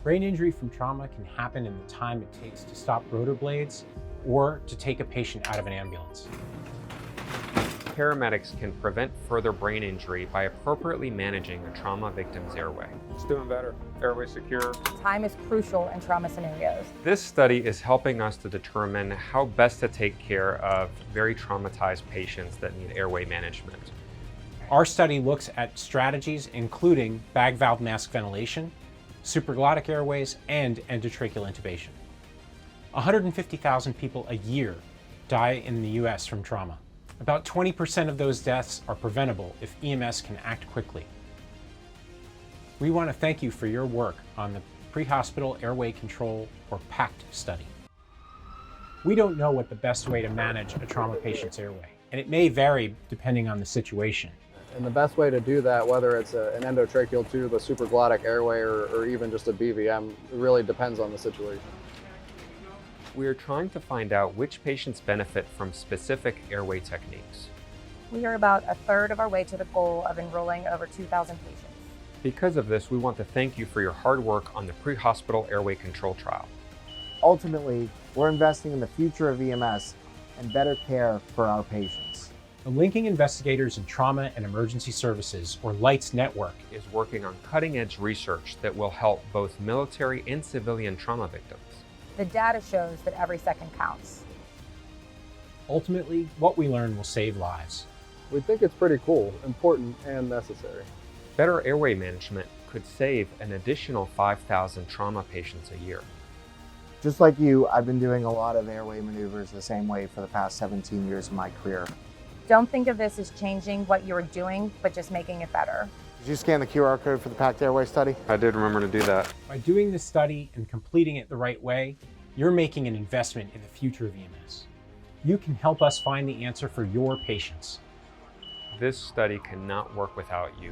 Brain injury from trauma can happen in the time it takes to stop rotor blades or to take a patient out of an ambulance. Paramedics can prevent further brain injury by appropriately managing a trauma victim's airway. It's doing better. Airway secure. Time is crucial in trauma scenarios. This study is helping us to determine how best to take care of very traumatized patients that need airway management. Our study looks at strategies including bag valve mask ventilation, supraglottic airways, and endotracheal intubation. 150,000 people a year die in the US from trauma. About 20% of those deaths are preventable if EMS can act quickly. We want to thank you for your work on the Pre-Hospital Airway Control, or PACT study. We don't know what the best way to manage a trauma patient's airway, and it may vary depending on the situation. And the best way to do that, whether it's an endotracheal tube, a supraglottic airway, or even just a BVM, it really depends on the situation. We are trying to find out which patients benefit from specific airway techniques. We are about a third of our way to the goal of enrolling over 2,000 patients. Because of this, we want to thank you for your hard work on the Pre-Hospital Airway Control trial. Ultimately, we're investing in the future of EMS and better care for our patients. The Linking Investigators in Trauma and Emergency Services, or LIGHTS network, Is working on cutting-edge research that will help both military and civilian trauma victims. The data shows that every second counts. ultimately, what we learn will save lives. We think it's pretty cool, important, and necessary. Better airway management could save an additional 5,000 trauma patients a year. Just like you, I've been doing a lot of airway maneuvers the same way for the past 17 years of my career. Don't think of this as changing what you're doing, but just making it better. Did you scan the QR code for the PACT airway study? I did remember to do that. By doing this study and completing it the right way, you're making an investment in the future of EMS. You can help us find the answer for your patients. This study cannot work without you,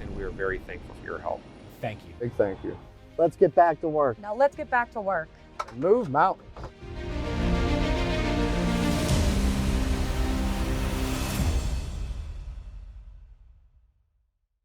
and we are very thankful for your help. Thank you. Big thank you. Let's get back to work. Now let's get back to work. Move mountains.